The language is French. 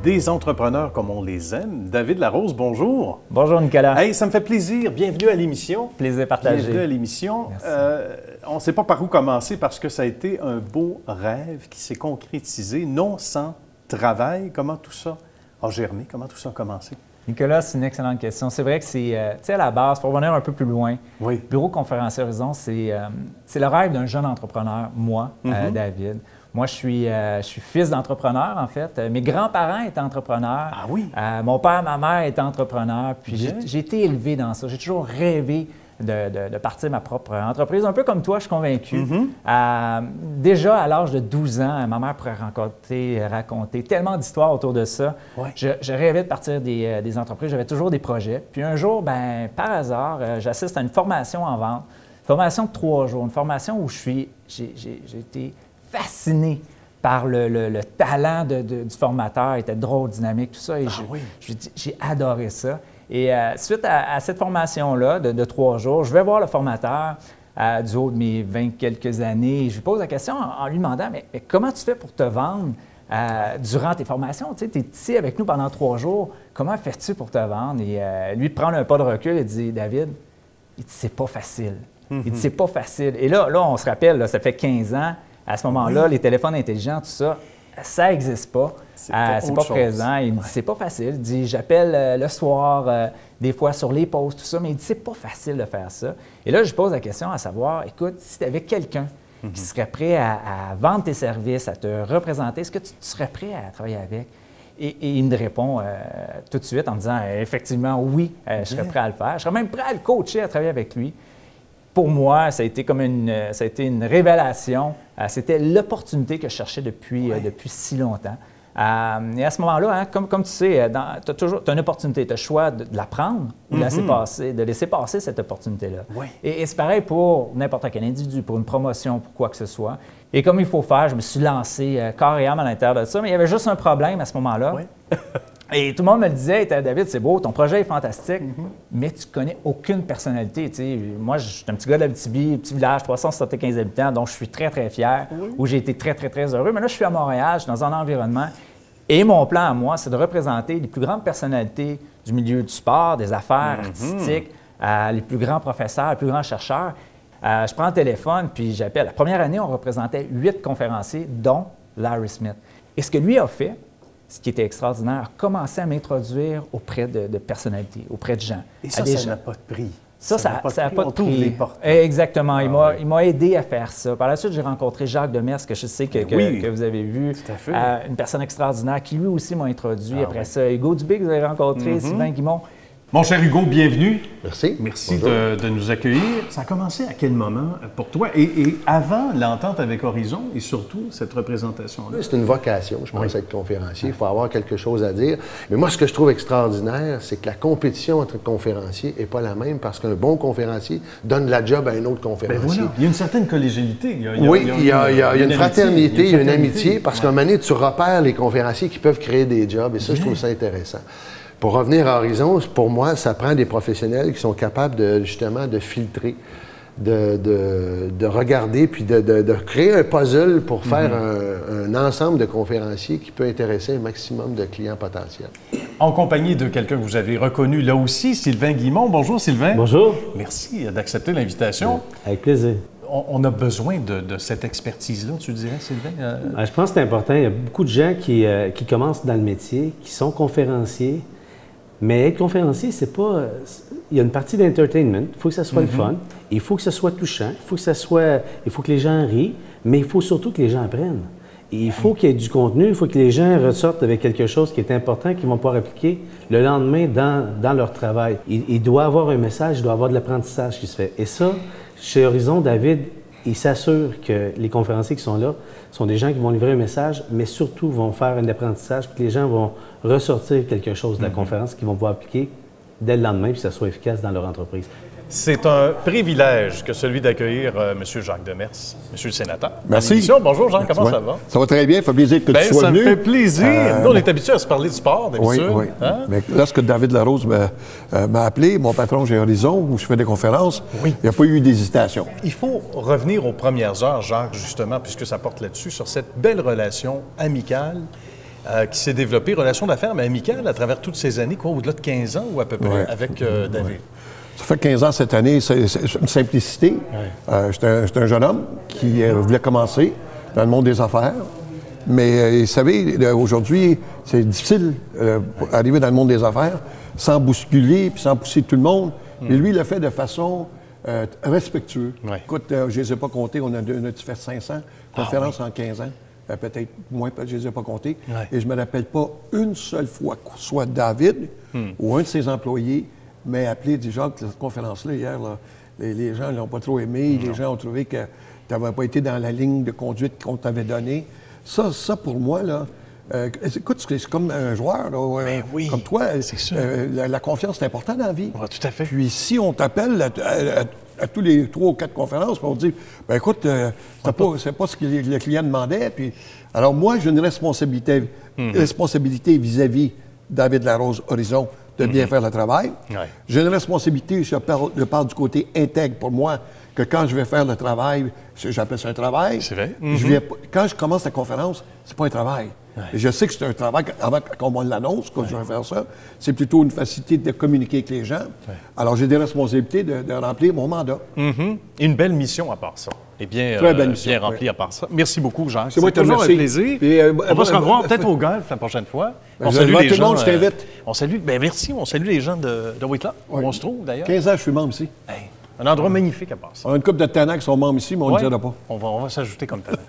Des entrepreneurs comme on les aime. David Larose, bonjour. Bonjour Nicolas. Hey, ça me fait plaisir. Bienvenue à l'émission. Plaisir partagé. Bienvenue à l'émission. On ne sait pas par où commencer parce que ça a été un beau rêve qui s'est concrétisé, non sans travail. Comment tout ça a germé? Comment tout ça a commencé? Nicolas, c'est une excellente question. C'est vrai que c'est, tu sais, à la base, pour revenir un peu plus loin, oui. Bureau Conférencier Horizon, c'est le rêve d'un jeune entrepreneur, moi, David. Moi, je suis fils d'entrepreneur, en fait. Mes grands-parents étaient entrepreneurs. Ah oui? Mon père, ma mère étaient entrepreneurs. Puis j'ai été élevé dans ça. J'ai toujours rêvé de partir ma propre entreprise. Un peu comme toi, je suis convaincu. Déjà, à l'âge de 12 ans, ma mère pourrait raconter tellement d'histoires autour de ça. Ouais. Je rêvais de partir des entreprises. J'avais toujours des projets. Puis un jour, ben, par hasard, j'assiste à une formation en vente. Une formation de 3 jours. Une formation où j'ai été fasciné par le talent du formateur. Il était drôle, dynamique, tout ça. Et j'ai adoré ça. Et suite à cette formation-là de 3 jours, je vais voir le formateur du haut de mes 20 quelques années. Je lui pose la question en lui demandant, mais comment tu fais pour te vendre durant tes formations? Tu sais, tu es ici avec nous pendant 3 jours. Comment fais-tu pour te vendre? Et lui, prendre un pas de recul et dit, David, c'est pas facile. Il dit, c'est pas facile. Et là, on se rappelle, là, ça fait 15 ans. À ce moment-là, les téléphones intelligents, tout ça, ça n'existe pas. C'est pas présent. Il me dit, c'est pas facile. Il dit, j'appelle le soir, des fois sur les pauses, tout ça, mais il dit, c'est pas facile de faire ça. Et là, je pose la question à savoir, écoute, si tu avais quelqu'un qui serait prêt à vendre tes services, à te représenter, est-ce que tu serais prêt à travailler avec? Et il me répond tout de suite en me disant, effectivement, oui, je serais prêt à le faire. Je serais même prêt à le coacher, à travailler avec lui. Pour moi, ça a été comme une révélation. C'était l'opportunité que je cherchais depuis si longtemps. Et à ce moment-là, comme tu sais, tu as une opportunité. Tu as le choix de la prendre ou de laisser passer cette opportunité-là. Et c'est pareil pour n'importe quel individu, pour une promotion, pour quoi que ce soit. Et comme il faut faire, je me suis lancé corps et âme à l'intérieur de ça. Mais il y avait juste un problème à ce moment-là. Et tout le monde me le disait, David, c'est beau, ton projet est fantastique, mais tu connais aucune personnalité. Tu sais, moi, je suis un petit gars d'Abitibi, petit village, 375 habitants, donc je suis très, très fier, où j'ai été très, très, très heureux. Mais là, je suis à Montréal, je suis dans un environnement. Et mon plan à moi, c'est de représenter les plus grandes personnalités du milieu du sport, des affaires artistiques, les plus grands professeurs, les plus grands chercheurs. Je prends le téléphone, puis j'appelle. La première année, on représentait 8 conférenciers, dont Larry Smith. Et ce que lui a fait, ce qui était extraordinaire, a commencé à m'introduire auprès de personnalités, auprès de gens. Et ça n'a pas de prix. Ça n'a pas de prix. Les portes. Exactement. Il m'a aidé à faire ça. Par la suite, j'ai rencontré Jacques Demers, que je sais que vous avez vu. Tout à fait. Une personne extraordinaire qui lui aussi m'a introduit. Après ça, Hugo Dubé, que vous avez rencontré, Sylvain Guimond. Mon cher Hugo, bienvenue. Merci. Merci de nous accueillir. Ça a commencé à quel moment pour toi? Et avant l'entente avec Horizon et surtout cette représentation-là? C'est une vocation, je pense, être conférencier. Il faut avoir quelque chose à dire. Mais moi, ce que je trouve extraordinaire, c'est que la compétition entre conférenciers n'est pas la même parce qu'un bon conférencier donne de la job à un autre conférencier. Ben voilà. Il y a une certaine collégialité. Il y a une fraternité, il y a une amitié parce qu'à un moment donné, tu repères les conférenciers qui peuvent créer des jobs et ça, je trouve ça intéressant. Pour revenir à Horizon, pour moi, ça prend des professionnels qui sont capables justement de filtrer, de regarder, puis de créer un puzzle pour faire un ensemble de conférenciers qui peut intéresser un maximum de clients potentiels. En compagnie de quelqu'un que vous avez reconnu là aussi, Sylvain Guimond. Bonjour Sylvain. Bonjour. Merci d'accepter l'invitation. Avec plaisir. On a besoin de cette expertise-là, tu dirais, Sylvain? Je pense que c'est important. Il y a beaucoup de gens qui commencent dans le métier, qui sont conférenciers. Mais être conférencier, c'est pas... Il y a une partie d'entertainment. Il faut que ça soit le fun. Il faut que ça soit touchant. Il faut que les gens rient. Mais il faut surtout que les gens apprennent. Et il faut qu'il y ait du contenu. Il faut que les gens ressortent avec quelque chose qui est important, qu'ils vont pouvoir appliquer le lendemain dans leur travail. Il doit avoir un message, il doit avoir de l'apprentissage qui se fait. Et ça, chez Horizon, David, il s'assure que les conférenciers qui sont là sont des gens qui vont livrer un message, mais surtout vont faire un apprentissage, puis que les gens vont ressortir quelque chose de la conférence qu'ils vont pouvoir appliquer dès le lendemain, puis que ça soit efficace dans leur entreprise. C'est un privilège que celui d'accueillir M. Jacques Demers, M. le sénateur. Merci. Bonjour Jean, comment ça va? Ça va très bien, ça fait plaisir que tu sois venu. Ça me fait plaisir. Nous, on est habitués à se parler de sport d'habitude. Oui. Mais lorsque David Larose m'a appelé, mon patron chez Horizon, où je fais des conférences, il n'y a pas eu d'hésitation. Il faut revenir aux premières heures, Jacques, justement, puisque ça porte là-dessus, sur cette belle relation amicale qui s'est développée, relation d'affaires, mais amicale, à travers toutes ces années, quoi, au-delà de 15 ans ou à peu près, avec David. Ça fait 15 ans cette année, c'est une simplicité. J'étais un jeune homme qui voulait commencer dans le monde des affaires. Mais vous savez, aujourd'hui, c'est difficile d'arriver dans le monde des affaires sans bousculer puis sans pousser tout le monde. Mais lui, il l'a fait de façon respectueuse. Écoute, je ne les ai pas comptés, on a fait 500 conférences en 15 ans. Peut-être moins, je ne les ai pas comptés. Et je ne me rappelle pas une seule fois que soit David ou un de ses employés m'ait appelé et dit « Jacques, cette conférence-là, hier, là, les gens ne l'ont pas trop aimé. Les gens ont trouvé que tu n'avais pas été dans la ligne de conduite qu'on t'avait donnée. » Ça, pour moi, là, écoute, c'est comme un joueur, là, comme toi. La confiance, c'est important dans la vie. Ouais, tout à fait. Puis si on t'appelle à tous les 3 ou 4 conférences, puis on te dit, ben écoute, c'est pas ce que le client demandait. Puis, alors moi, j'ai une responsabilité vis-à-vis David Larose Horizon de bien faire le travail. J'ai une responsabilité, je parle du côté intègre pour moi, que quand je vais faire le travail, j'appelle ça un travail. C'est vrai. Quand je commence la conférence, c'est pas un travail. Et je sais que c'est un travail, avant qu'on l'annonce, quand je vais faire ça, c'est plutôt une facilité de communiquer avec les gens. Alors, j'ai des responsabilités de remplir mon mandat. Une belle mission à part ça. Et bien, très belle mission, bien remplie à part ça. Merci beaucoup, Jacques. C'est moi qui te remercie. Un plaisir. Puis, on va se revoir peut-être au golf la prochaine fois. On salue les gens. Tout le monde, je t'invite. On salue, merci. On salue les gens de Whitla, où on se trouve d'ailleurs. 15 ans, je suis membre ici. Un endroit magnifique à part ça. On a une couple de Tannats qui sont membres ici, mais on ne le dira pas. On va s'ajouter comme Tannat.